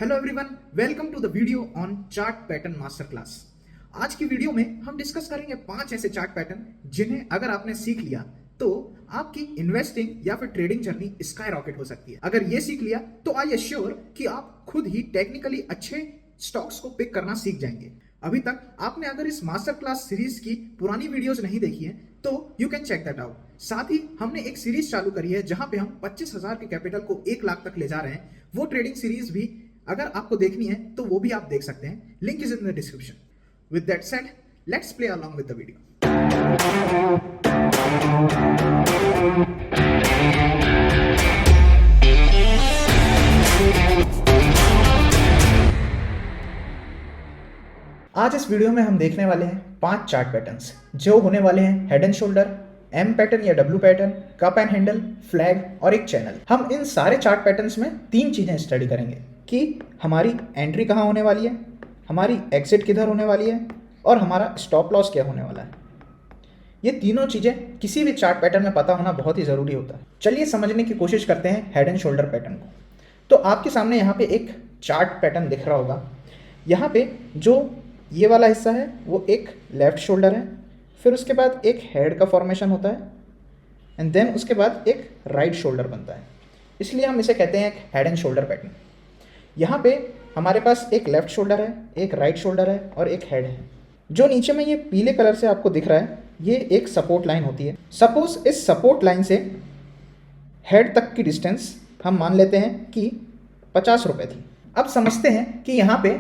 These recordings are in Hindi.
Hello everyone, welcome to the video on chart pattern master class. आज की वीडियो में हम डिस्कस करेंगे 5 ऐसे चार्ट पैटर्न जिन्हें अगर आपने सीख लिया तो आपकी इन्वेस्टिंग या फिर ट्रेडिंग जर्नी स्काई रॉकेट हो सकती है। अगर ये सीख लिया तो आई एश्योर कि आप खुद ही टेक्निकली अच्छे स्टॉक्स को पिक करना सीख जाएंगे। अभी तक आपने अगर इस मास्टर क्लास सीरीज की पुरानी वीडियोस नहीं देखी है तो you can check that out. साथ ही हमने एक सीरीज चालू करी है जहां पे हम 25,000 के कैपिटल को 1 लाख तक ले जा रहे हैं। वो ट्रेडिंग सीरीज भी अगर आपको देखनी है तो वो भी आप देख सकते हैं, link is in the description. With that said, let's play along with the video. आज इस वीडियो में हम देखने वाले हैं 5 चार्ट पैटर्न्स जो होने वाले हैं head and shoulder, M pattern या W pattern, cup and handle, flag और एक चैनल। हम इन सारे चार्ट पैटर्न्स में 3 चीजें स्टडी करेंगे कि हमारी एंट्री कहाँ होने वाली है, हमारी एग्जिट किधर होने वाली है और हमारा स्टॉप लॉस क्या होने वाला है। ये तीनों चीजें किसी भी चार्ट पैटर्न में पता होना बहुत ही जरूरी होता है। चलिए समझने की कोशिश करते हैं हेड एंड शोल्डर पैटर्न को। तो आपके सामने यहाँ पे एक चार्ट पैटर्न दिख रहा होगा। यहाँ पे जो ये वाला हिस्सा है वो एक लेफ्ट शोल्डर है, फिर उसके बाद एक हेड का फॉर्मेशन होता है एंड देन उसके बाद एक राइट शोल्डर बनता है। इसलिए हम इसे कहते हैं एक हेड एंड शोल्डर पैटर्न। यहाँ पे हमारे पास एक लेफ्ट शोल्डर है, एक राइट शोल्डर है और एक हेड है। जो नीचे में ये पीले कलर से आपको दिख रहा है ये एक सपोर्ट लाइन होती है। सपोज इस सपोर्ट लाइन से हेड तक की डिस्टेंस हम मान लेते हैं कि 50 रुपये थी। अब समझते हैं कि यहाँ पे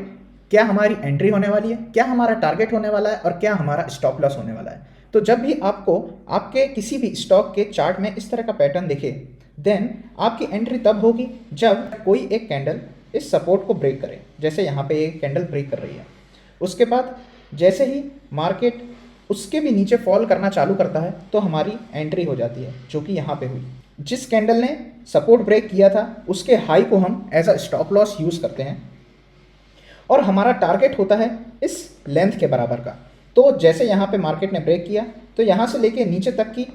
क्या हमारी एंट्री होने वाली है, क्या हमारा टारगेट होने वाला है और क्या हमारा स्टॉप लॉस होने वाला है। तो जब भी आपको आपके किसी भी स्टॉक के चार्ट में इस तरह का पैटर्न दिखे देन आपकी एंट्री तब होगी जब कोई एक कैंडल इस सपोर्ट को ब्रेक करे। जैसे यहाँ पे एक कैंडल ब्रेक कर रही है, उसके बाद जैसे ही मार्केट उसके भी नीचे फॉल करना चालू करता है तो हमारी एंट्री हो जाती है, जो कि यहाँ पे हुई। जिस कैंडल ने सपोर्ट ब्रेक किया था उसके हाई को हम as a stop loss use करते हैं और हमारा टारगेट होता है इस लेंथ के बराबर का। तो जैसे यहाँ पे मार्केट ने ब्रेक किया तो यहाँ से लेके नीचे तक की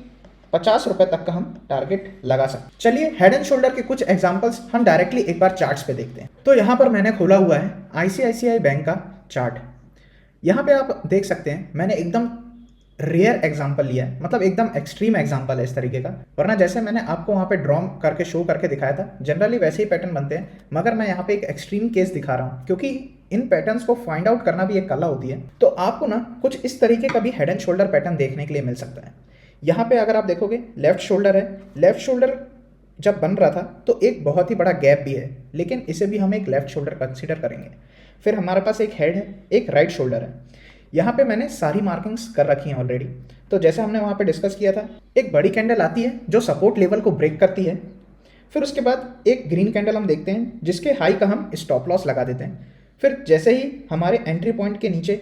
50 रुपये तक का हम टारगेट लगा सकते हैं। चलिए हेड एंड शोल्डर के कुछ एग्जांपल्स हम डायरेक्टली एक बार चार्ट्स पे देखते हैं। तो यहाँ पर मैंने खोला हुआ है ICICI बैंक का चार्ट। यहाँ पे आप देख सकते हैं मैंने एकदम रेयर एग्जाम्पल लिया है, मतलब एकदम एक्सट्रीम एग्जाम्पल है इस तरीके का। वरना जैसे मैंने आपको वहाँ पे ड्रॉ करके शो करके दिखाया था जनरली वैसे ही पैटर्न बनते हैं, मगर मैं यहाँ पे एक एक्सट्रीम केस दिखा रहा हूँ क्योंकि इन पैटर्न्स को फाइंड आउट करना भी एक कला होती है। तो आपको ना कुछ इस तरीके का भी हेड एंड शोल्डर पैटर्न देखने के लिए मिल सकता है। यहाँ पे अगर आप देखोगे लेफ्ट शोल्डर है, लेफ्ट शोल्डर जब बन रहा था तो एक बहुत ही बड़ा गैप भी है, लेकिन इसे भी हम एक लेफ्ट शोल्डर कंसिडर करेंगे। फिर हमारे पास एक हेड है, एक राइट शोल्डर है। यहाँ पे मैंने सारी मार्किंग्स कर रखी हैं ऑलरेडी। तो जैसे हमने वहाँ पे डिस्कस किया था, एक बड़ी कैंडल आती है जो सपोर्ट लेवल को ब्रेक करती है। फिर उसके बाद एक ग्रीन कैंडल हम देखते हैं जिसके हाई का हम स्टॉप लॉस लगा देते हैं। फिर जैसे ही हमारे एंट्री पॉइंट के नीचे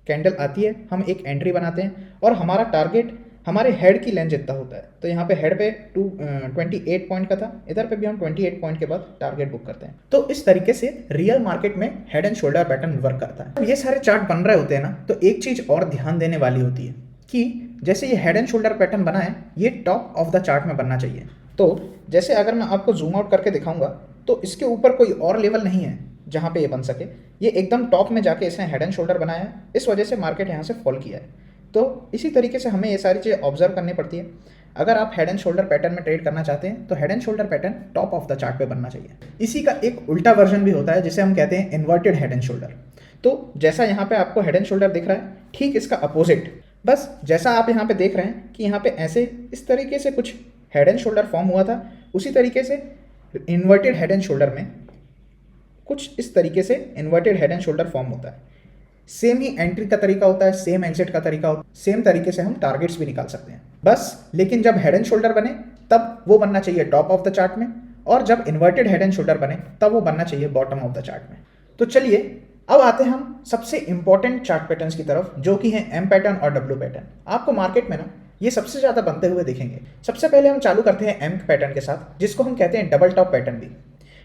कैंडल आती है हम एक एंट्री बनाते हैं और हमारा टारगेट हमारे हेड की लेंथ जितना होता है। तो यहाँ पे हेड पे 28 पॉइंट का था, इधर पे भी हम 28 पॉइंट के बाद टारगेट बुक करते हैं। तो इस तरीके से रियल मार्केट में head and shoulder pattern work करता है। अब ये सारे चार्ट बन रहे होते हैं ना, तो एक चीज़ और ध्यान देने वाली होती है कि जैसे ये हेड एंड शोल्डर पैटर्न बना है ये टॉप ऑफ द चार्ट में बनना चाहिए। तो जैसे अगर मैं आपको जूम आउट करके दिखाऊंगा तो इसके ऊपर कोई और लेवल नहीं है जहाँ पे ये बन सके। ये एकदम टॉप में जाके इसने हेड एंड शोल्डर बनाया है, इस वजह से मार्केट यहाँ से फॉल किया है। तो इसी तरीके से हमें ये सारी चीज़ें ऑब्जर्व करनी पड़ती है। अगर आप हेड एंड शोल्डर पैटर्न में ट्रेड करना चाहते हैं तो head and shoulder pattern top of the chart पे बनना चाहिए। इसी का एक उल्टा वर्जन भी होता है जिसे हम कहते हैं इन्वर्टेड हेड एंड शोल्डर। तो जैसा यहाँ पे आपको हेड एंड शोल्डर दिख रहा है, ठीक इसका अपोजिट, बस जैसा आप यहाँ पे देख रहे हैं कि यहाँ पे ऐसे इस तरीके से कुछ हेड एंड शोल्डर फॉर्म हुआ था, उसी तरीके से इन्वर्टेड हेड एंड शोल्डर में कुछ इस तरीके से inverted head and shoulder form होता है। सेम ही एंट्री का तरीका होता है, सेम एग्जिट का तरीका होता है, सेम तरीके से हम टारगेट्स भी निकाल सकते हैं बस। लेकिन जब हेड एंड शोल्डर बने तब वो बनना चाहिए टॉप ऑफ द चार्ट में, और जब इन्वर्टेड हेड एंड शोल्डर बने तब वो बनना चाहिए बॉटम ऑफ द चार्ट में। तो चलिए अब आते हैं हम सबसे इंपॉर्टेंट चार्ट पैटर्न्स की तरफ, जो कि है एम पैटर्न और डब्ल्यू पैटर्न। आपको मार्केट में ना ये सबसे ज़्यादा बनते हुए दिखेंगे। सबसे पहले हम चालू करते हैं एम पैटर्न के साथ, जिसको हम कहते हैं डबल टॉप पैटर्न भी।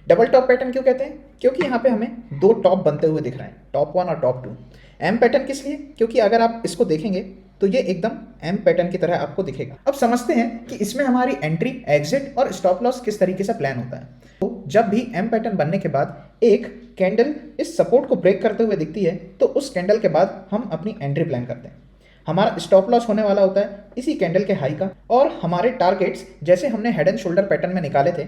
डबल टॉप पैटर्न क्यों कहते हैं? क्योंकि यहाँ पे हमें 2 टॉप बनते हुए दिख रहे हैं, टॉप 1 और टॉप 2। एम पैटर्न किस लिए? क्योंकि अगर आप इसको देखेंगे तो ये एकदम एम पैटर्न की तरह आपको दिखेगा। अब समझते हैं कि इसमें हमारी एंट्री, एग्जिट और स्टॉप लॉस किस तरीके से प्लान होता है। तो जब भी एम पैटर्न बनने के बाद एक कैंडल इस सपोर्ट को ब्रेक करते हुए दिखती है, तो उस कैंडल के बाद हम अपनी एंट्री प्लान करते हैं। हमारा स्टॉप लॉस होने वाला होता है इसी कैंडल के हाई का, और हमारे टारगेट्स जैसे हमने हेड एंड शोल्डर पैटर्न में निकाले थे,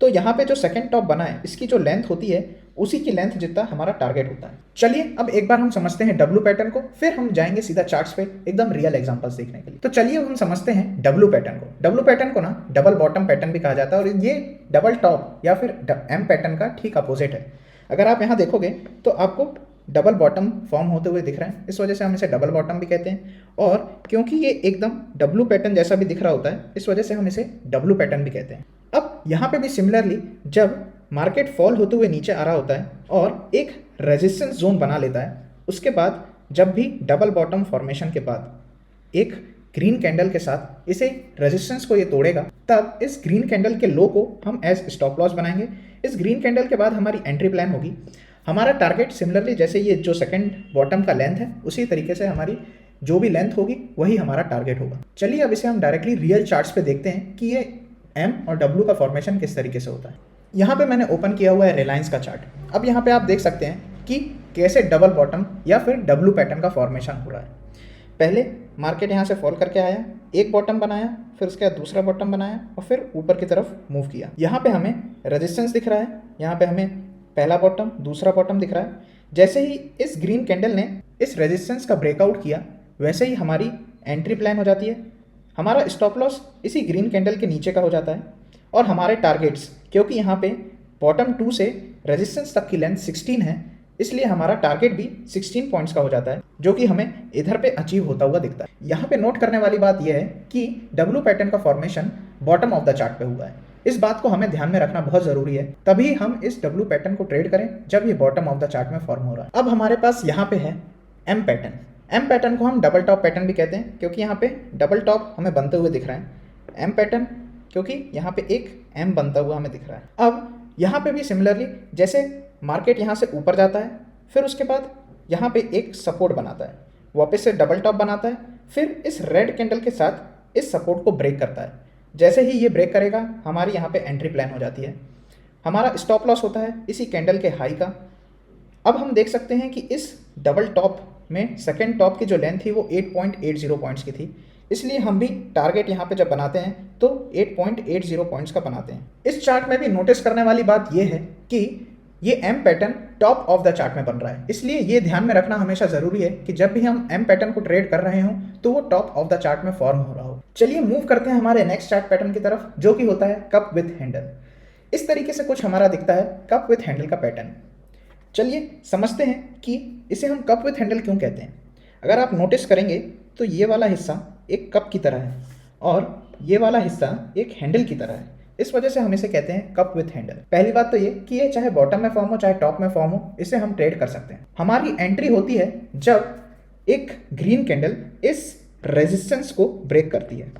तो यहाँ पे जो सेकंड टॉप बना है इसकी जो लेंथ होती है उसी की लेंथ जितना हमारा टारगेट होता है। चलिए अब एक बार हम समझते हैं डब्ल्यू पैटर्न को, फिर हम जाएंगे सीधा चार्ट्स पे एकदम रियल एग्जांपल्स देखने के लिए। तो चलिए हम समझते हैं डब्ल्यू पैटर्न को। डब्ल्यू पैटर्न को ना डबल बॉटम पैटर्न भी कहा जाता है, और ये डबल टॉप या फिर एम पैटर्न का ठीक अपोजिट है। अगर आप यहाँ देखोगे तो आपको डबल बॉटम फॉर्म होते हुए दिख रहा है, इस वजह से हम इसे डबल बॉटम भी कहते हैं। और क्योंकि ये एकदम डब्ल्यू पैटर्न जैसा भी दिख रहा होता है, इस वजह से हम इसे डब्ल्यू पैटर्न भी कहते हैं। अब यहाँ पे भी सिमिलरली जब मार्केट फॉल होते हुए नीचे आ रहा होता है और एक रेजिस्टेंस जोन बना लेता है, उसके बाद जब भी डबल बॉटम फॉर्मेशन के बाद एक ग्रीन कैंडल के साथ इसे रेजिस्टेंस को ये तोड़ेगा, तब इस ग्रीन कैंडल के लो को हम एज स्टॉप लॉस बनाएंगे। इस ग्रीन कैंडल के बाद हमारी एंट्री प्लान होगी। हमारा टारगेट सिमिलरली जैसे ये जो सेकंड बॉटम का लेंथ है, उसी तरीके से हमारी जो भी लेंथ होगी वही हमारा टारगेट होगा। चलिए अब इसे हम डायरेक्टली रियल चार्ट्स पे देखते हैं कि ये एम और डब्ल्यू का फॉर्मेशन किस तरीके से होता है। यहाँ पे मैंने ओपन किया हुआ है रिलायंस का चार्ट। अब यहाँ पे आप देख सकते हैं कि कैसे डबल बॉटम या फिर डब्ल्यू पैटर्न का फॉर्मेशन हो रहा है। पहले मार्केट यहाँ से फॉल करके आया, एक बॉटम बनाया, फिर उसके बाद दूसरा बॉटम बनाया और फिर ऊपर की तरफ मूव किया। यहाँ पे हमें रेजिस्टेंस दिख रहा है, यहाँ पे हमें पहला बॉटम, दूसरा बॉटम दिख रहा है। जैसे ही इस ग्रीन कैंडल ने इस रेजिस्टेंस का ब्रेकआउट किया, वैसे ही हमारी एंट्री प्लान हो जाती है। हमारा स्टॉप लॉस इसी ग्रीन कैंडल के नीचे का हो जाता है, और हमारे टारगेट्स, क्योंकि यहाँ पे बॉटम 2 से रेजिस्टेंस तक की लेंथ 16 है, इसलिए हमारा टारगेट भी 16 पॉइंट्स का हो जाता है, जो कि हमें इधर पे अचीव होता हुआ दिखता है। यहाँ पे नोट करने वाली बात यह है कि डब्ल्यू पैटर्न का formation bottom of the chart पे हुआ है। इस बात को हमें ध्यान में रखना बहुत जरूरी है, तभी हम इस डब्ल्यू पैटर्न को ट्रेड करें जब ये बॉटम ऑफ द चार्ट में फॉर्म हो रहा है। अब हमारे पास यहाँ पे है एम पैटर्न। एम पैटर्न को हम डबल टॉप पैटर्न भी कहते हैं, क्योंकि यहाँ पे डबल टॉप हमें बनते हुए दिख रहा है। एम पैटर्न क्योंकि यहाँ पे एक एम बनता हुआ हमें दिख रहा है। अब यहाँ पे भी सिमिलरली जैसे मार्केट यहाँ से ऊपर जाता है, फिर उसके बाद यहाँ पे एक सपोर्ट बनाता है, वापस से डबल टॉप बनाता है, फिर इस रेड कैंडल के साथ इस सपोर्ट को ब्रेक करता है। जैसे ही ये ब्रेक करेगा, हमारी यहाँ पे एंट्री प्लान हो जाती है। हमारा स्टॉप लॉस होता है इसी कैंडल के हाई का। अब हम देख सकते हैं कि इस डबल टॉप में सेकेंड टॉप की जो लेंथ थी वो 8.80 पॉइंट्स की थी, इसलिए हम भी टारगेट यहाँ पे जब बनाते हैं तो 8.80 पॉइंट्स का बनाते हैं। इस चार्ट में भी नोटिस करने वाली बात यह है कि ये M pattern top of the chart में बन रहा है, इसलिए ये ध्यान में रखना हमेशा जरूरी है कि जब भी हम एम पैटर्न को ट्रेड कर रहे हों तो वो टॉप ऑफ द चार्ट में फॉर्म हो रहा हो। चलिए मूव करते हैं हमारे नेक्स्ट चार्ट पैटर्न की तरफ, जो कि होता है कप विथ हैंडल। इस तरीके से कुछ हमारा दिखता है कप विथ हैंडल का पैटर्न। चलिए समझते हैं कि इसे हम कप विथ हैंडल क्यों कहते हैं। अगर आप नोटिस करेंगे तो ये वाला हिस्सा एक कप की तरह है और ये वाला हिस्सा एक हैंडल की तरह है, इस वजह से हम इसे कहते हैं कप विथ हैंडल। पहली बात तो ये कि ये चाहे बॉटम में फॉर्म हो चाहे टॉप में फॉर्म हो, इसे हम ट्रेड कर सकते हैं। हमारी एंट्री होती है जब एक ग्रीन कैंडल इस रेजिस्टेंस को ब्रेक करती है,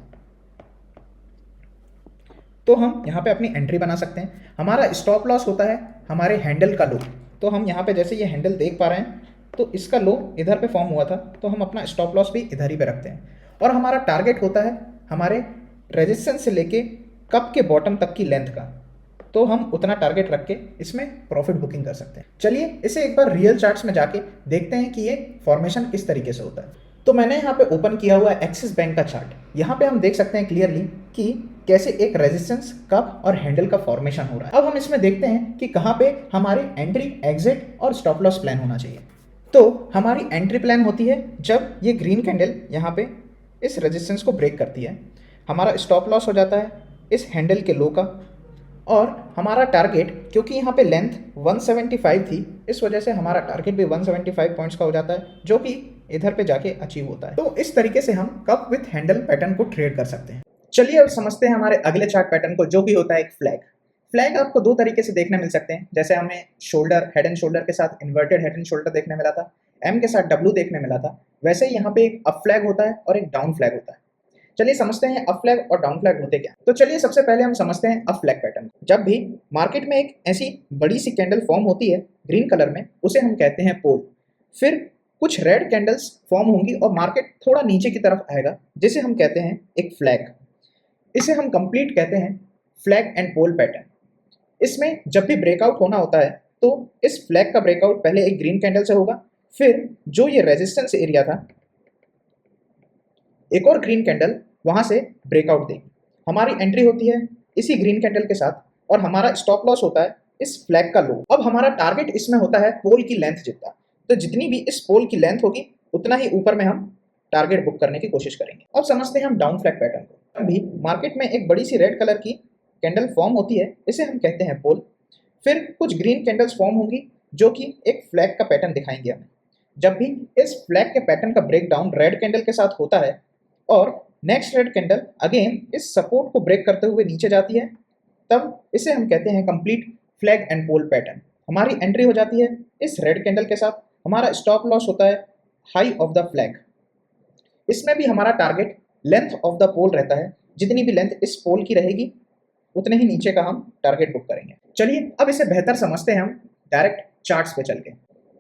तो हम यहाँ पे अपनी एंट्री बना सकते हैं। हमारा स्टॉप लॉस होता है हमारे हैंडल का लो, तो हम यहाँ पे जैसे ये हैंडल देख पा रहे हैं तो इसका लो इधर पे फॉर्म हुआ था, तो हम अपना स्टॉप लॉस भी इधर ही पे रखते हैं। और हमारा टारगेट होता है हमारे रेजिस्टेंस से लेके कप के बॉटम तक की लेंथ का, तो हम उतना टारगेट रख के इसमें प्रॉफिट बुकिंग कर सकते हैं। चलिए इसे एक बार रियल चार्ट्स में जाके देखते हैं कि ये फॉर्मेशन किस तरीके से होता है। तो मैंने यहाँ पे ओपन किया हुआ है एक्सिस बैंक का चार्ट। यहाँ पे हम देख सकते हैं क्लियरली कि कैसे एक रेजिस्टेंस, कप और हैंडल का फॉर्मेशन हो रहा है। अब हम इसमें देखते हैं कि कहाँ पे हमारी एंट्री, एग्जिट और स्टॉप लॉस प्लान होना चाहिए। तो हमारी एंट्री प्लान होती है जब ये ग्रीन कैंडल यहाँ पे इस रेजिस्टेंस को ब्रेक करती है। हमारा स्टॉप लॉस हो जाता है इस हैंडल के लो का, और हमारा टारगेट, क्योंकि यहाँ पे लेंथ 175 थी, इस वजह से हमारा टारगेट भी 175 पॉइंट्स का हो जाता है, जो कि इधर पे जाके अचीव होता है। तो इस तरीके से हम कप विथ हैंडल पैटर्न को ट्रेड कर सकते हैं। चलिए अब समझते हैं हमारे अगले चार्ट पैटर्न को, जो कि होता है एक फ्लैग। फ्लैग आपको दो तरीके से देखने मिल सकते हैं। जैसे हमें शोल्डर, हेड एंड शोल्डर के साथ इन्वर्टेड हेड एंड शोल्डर देखने मिला था, एम के साथ डब्ल्यू देखने मिला था, वैसे ही यहाँ पे एक अप फ्लैग होता है और एक डाउन फ्लैग होता है। चलिए समझते हैं अप फ्लैग और डाउन फ्लैग होते क्या। तो चलिए सबसे पहले हम समझते हैं अप फ्लैग पैटर्न। जब भी मार्केट में एक ऐसी बड़ी सी कैंडल फॉर्म होती है ग्रीन कलर में, उसे हम कहते हैं पोल। फिर कुछ रेड कैंडल्स फॉर्म होंगी और मार्केट थोड़ा नीचे की तरफ आएगा, जिसे हम कहते हैं एक फ्लैग। इसे हम कंप्लीट कहते हैं फ्लैग एंड पोल पैटर्न। इसमें जब भी ब्रेकआउट होना होता है तो इस फ्लैग का ब्रेकआउट पहले एक ग्रीन कैंडल से होगा, फिर जो ये रेजिस्टेंस एरिया था एक और ग्रीन कैंडल वहां से ब्रेकआउट देगी। हमारी एंट्री होती है इसी ग्रीन कैंडल के साथ और हमारा स्टॉप लॉस होता है इस फ्लैग का लो। अब हमारा टारगेट इसमें होता है पोल की लेंथ जितना, तो जितनी भी इस पोल की लेंथ होगी उतना ही ऊपर में हम टारगेट बुक करने की कोशिश करेंगे। अब समझते हैं हम डाउन फ्लैग पैटर्न को। अभी मार्केट में एक बड़ी सी रेड कलर की कैंडल फॉर्म होती है, इसे हम कहते हैं पोल। फिर कुछ ग्रीन कैंडल्स फॉर्म होंगी जो कि एक फ्लैग का पैटर्न दिखाएंगे हमें। जब भी इस फ्लैग के पैटर्न का ब्रेक डाउन रेड कैंडल के साथ होता है और नेक्स्ट रेड कैंडल अगेन इस सपोर्ट को ब्रेक करते हुए नीचे जाती है, तब इसे हम कहते हैं complete flag and pole pattern. हमारी एंट्री हो जाती है इस रेड कैंडल के साथ, हमारा स्टॉप लॉस होता है हाई ऑफ द फ्लैग। इसमें भी हमारा टारगेट लेंथ ऑफ द पोल रहता है, जितनी भी लेंथ इस पोल की रहेगी उतने ही नीचे का हम टारगेट बुक करेंगे। चलिए अब इसे बेहतर समझते हैं हम डायरेक्ट चार्ट्स पे चल के।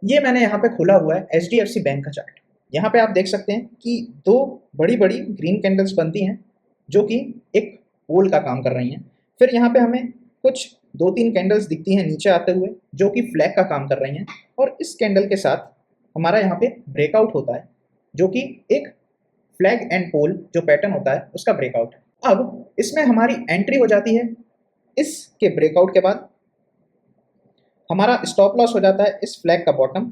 ये मैंने यहाँ पे खोला हुआ है HDFC बैंक का चार्ट। यहाँ पे आप देख सकते हैं कि दो बड़ी बड़ी ग्रीन कैंडल्स बनती हैं जो कि एक पोल का काम कर रही हैं। फिर यहाँ पे हमें कुछ 2-3 कैंडल्स दिखती हैं नीचे आते हुए जो कि फ्लैग का काम कर रही हैं, और इस कैंडल के साथ हमारा यहाँ पे ब्रेकआउट होता है जो कि एक फ्लैग एंड पोल जो पैटर्न होता है उसका ब्रेकआउट है। अब इसमें हमारी एंट्री हो जाती है इसके ब्रेकआउट के बाद, हमारा स्टॉप लॉस हो जाता है इस फ्लैग का बॉटम।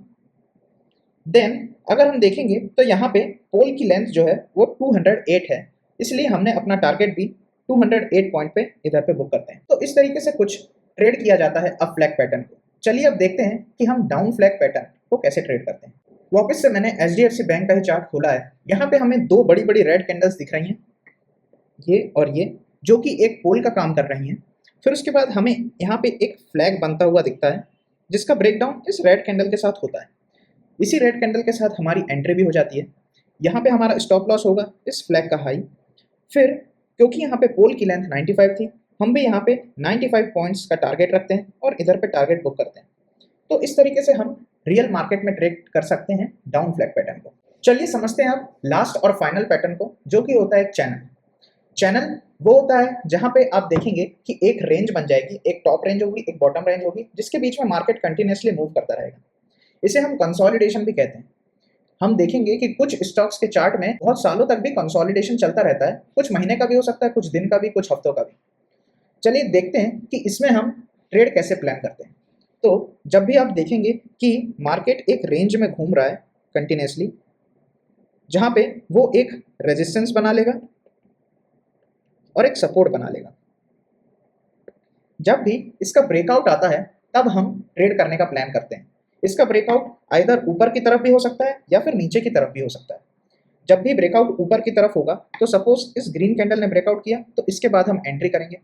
देन अगर हम देखेंगे तो यहाँ पे पोल की लेंथ जो है वो 208 है, इसलिए हमने अपना टारगेट भी 208 पॉइंट पे इधर पे बुक करते हैं। तो इस तरीके से कुछ ट्रेड किया जाता है अप फ्लैग पैटर्न को। चलिए अब देखते हैं कि हम डाउन फ्लैग पैटर्न को कैसे ट्रेड करते हैं। वापस से मैंने HDFC बैंक का ही चार्ट खोला है। यहाँ पे हमें दो बड़ी बड़ी रेड कैंडल्स दिख रही हैं, ये और ये, जो कि एक पोल का काम कर रही हैं। फिर उसके बाद हमें यहाँ पे एक फ्लैग बनता हुआ दिखता है जिसका ब्रेकडाउन इस रेड कैंडल के साथ होता है। इसी रेड कैंडल के साथ हमारी एंट्री भी हो जाती है। यहाँ पे हमारा स्टॉप लॉस होगा इस फ्लैग का हाई। फिर क्योंकि यहाँ पे पोल की लेंथ 95 थी, हम भी यहाँ पे 95 पॉइंट्स का टारगेट रखते हैं और इधर पे टारगेट बुक करते हैं। तो इस तरीके से हम रियल मार्केट में ट्रेड कर सकते हैं डाउन फ्लैग पैटर्न को। चलिए समझते हैं अब लास्ट और फाइनल पैटर्न को, जो कि होता है एक चैनल। चैनल वो होता है जहां पे आप देखेंगे कि एक रेंज बन जाएगी, एक टॉप रेंज होगी, एक बॉटम रेंज होगी, जिसके बीच में मार्केट कंटिन्यूसली मूव करता रहेगा। इसे हम कंसोलिडेशन भी कहते हैं। हम देखेंगे कि कुछ स्टॉक्स के चार्ट में बहुत सालों तक भी कंसोलिडेशन चलता रहता है, कुछ महीने का भी हो सकता है, कुछ दिन का भी, कुछ हफ्तों का भी। चलिए देखते हैं कि इसमें हम ट्रेड कैसे प्लान करते हैं। तो जब भी आप देखेंगे कि मार्केट एक रेंज में घूम रहा है कंटिन्यूसली, जहां पे वो एक रेजिस्टेंस बना लेगा और एक सपोर्ट बना लेगा, जब भी इसका ब्रेकआउट आता है तब हम ट्रेड करने का प्लान करते हैं। इसका ब्रेकआउट आइदर ऊपर की तरफ भी हो सकता है या फिर नीचे की तरफ भी हो सकता है। जब भी ब्रेकआउट ऊपर की तरफ होगा तो सपोज इस ग्रीन कैंडल ने ब्रेकआउट किया तो इसके बाद हम एंट्री करेंगे।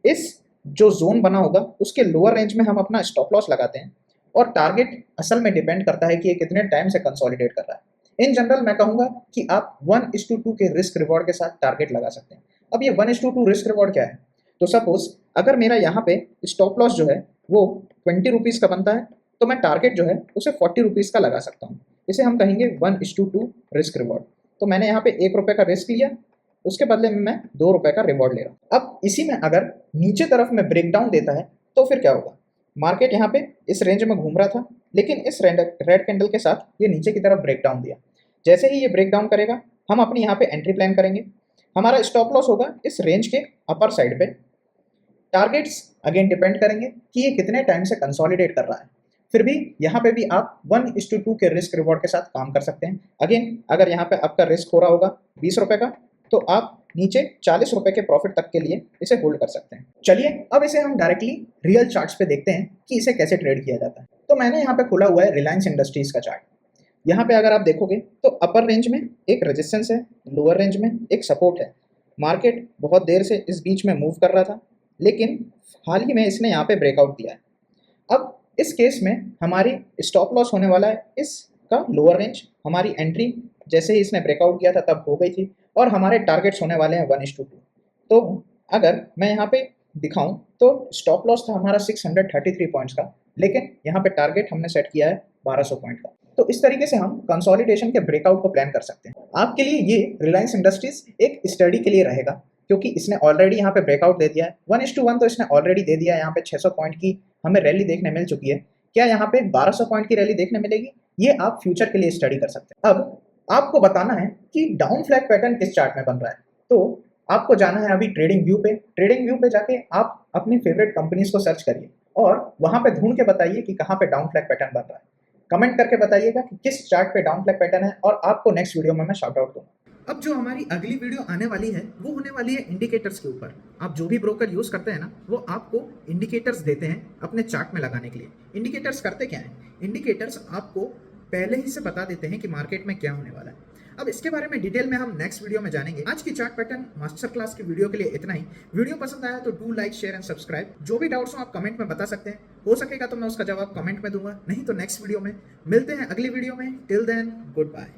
इस जो जोन बना होगा उसके लोअर रेंज में हम अपना स्टॉप लॉस लगाते हैं, और टारगेट असल में डिपेंड करता है कि ये कितने टाइम से कंसोलिडेट कर रहा है। इन जनरल मैं कहूँगा कि आप 1:2 के रिस्क रिवॉर्ड के साथ टारगेट लगा सकते हैं। अब ये 1:2 रिस्क रिवॉर्ड क्या है? तो सपोज अगर मेरा यहाँ पे स्टॉप लॉस जो है वो 20 रुपीज़ का बनता है, तो मैं टारगेट जो है उसे 40 रुपीज़ का लगा सकता हूँ। इसे हम कहेंगे 1:2 रिस्क रिवॉर्ड। तो मैंने यहाँ पे 1 रुपये का रिस्क लिया, उसके बदले में मैं 2 रुपये का रिवॉर्ड ले रहा हूँ। अब इसी में अगर नीचे तरफ में ब्रेकडाउन देता है तो फिर क्या होगा? मार्केट यहाँ पे इस रेंज में घूम रहा था, लेकिन इस रेड कैंडल के साथ ये नीचे की तरफ ब्रेकडाउन दिया। जैसे ही ये ब्रेकडाउन करेगा हम अपनी यहाँ पे एंट्री प्लान करेंगे। हमारा स्टॉप लॉस होगा इस रेंज के अपर साइड पे। टारगेट्स अगेन डिपेंड करेंगे कि ये कितने टाइम से कंसोलिडेट कर रहा है। फिर भी यहाँ पे भी आप 1:2 के रिस्क रिवॉर्ड के साथ काम कर सकते हैं। अगेन अगर यहाँ पे आपका रिस्क हो रहा होगा 20 रुपये का, तो आप नीचे 40 रुपये के प्रॉफिट तक के लिए इसे होल्ड कर सकते हैं। चलिए अब इसे हम डायरेक्टली रियल चार्ट्स पे देखते हैं कि इसे कैसे ट्रेड किया जाता है। तो मैंने यहाँ पे खोला हुआ है रिलायंस इंडस्ट्रीज का चार्ट। यहाँ पे अगर आप देखोगे तो अपर रेंज में एक रेजिस्टेंस है, लोअर रेंज में एक सपोर्ट है। मार्केट बहुत देर से इस बीच में मूव कर रहा था, लेकिन हाल ही में इसने यहाँ पे ब्रेकआउट दिया है। अब इस केस में हमारी स्टॉप लॉस होने वाला है इसका लोअर रेंज। हमारी एंट्री जैसे ही इसने ब्रेकआउट किया था तब हो गई थी, और हमारे टारगेट्स होने वाले हैं 1:2। तो अगर मैं यहाँ पे दिखाऊं तो स्टॉप लॉस था हमारा 633 पॉइंट्स का, लेकिन यहाँ पे टारगेट हमने सेट किया है 1200 पॉइंट का। तो इस तरीके से हम कंसोलिडेशन के ब्रेकआउट को प्लान कर सकते हैं। आपके लिए ये रिलायंस इंडस्ट्रीज एक स्टडी के लिए रहेगा, क्योंकि इसने ऑलरेडी यहाँ पे ब्रेकआउट दे दिया है 1:1, तो इसने ऑलरेडी दे दिया है। यहाँ पे 600 पॉइंट की हमें रैली देखने मिल चुकी है। क्या यहाँ पे 1200 पॉइंट की रैली देखने मिलेगी? ये आप फ्यूचर के लिए स्टडी कर सकते हैं। अब आपको बताना है कि डाउन फ्लैग पैटर्न किस चार्ट में बन रहा है। तो आपको जाना है अभी ट्रेडिंग व्यू पे। ट्रेडिंग व्यू पे जाके आप अपनी फेवरेट कंपनीज को सर्च करिए और वहां पे ढूंढ के बताइए कि कहाँ पे डाउन फ्लैग पैटर्न बन रहा है। कमेंट करके बताइएगा कि किस चार्ट पे डाउन फ्लैग पैटर्न है और आपको नेक्स्ट वीडियो में मैं शॉर्ट आउट दूंगा। अब जो हमारी अगली वीडियो आने वाली है वो होने वाली है इंडिकेटर्स के ऊपर। आप जो भी ब्रोकर यूज करते हैं ना, वो आपको इंडिकेटर्स देते हैं अपने चार्ट में लगाने के लिए। इंडिकेटर्स करते क्या है? इंडिकेटर्स आपको पहले ही से बता देते हैं कि मार्केट में क्या होने वाला है। अब इसके बारे में डिटेल में हम नेक्स्ट वीडियो में जानेंगे। आज की चार्ट पैटर्न मास्टर क्लास की वीडियो के लिए इतना ही। वीडियो पसंद आया तो do like, share and subscribe. जो भी डाउट्स हो आप कमेंट में बता सकते हैं, हो सकेगा तो मैं उसका जवाब कमेंट में दूंगा, नहीं तो नेक्स्ट वीडियो में। मिलते हैं अगली वीडियो में। Till then good bye.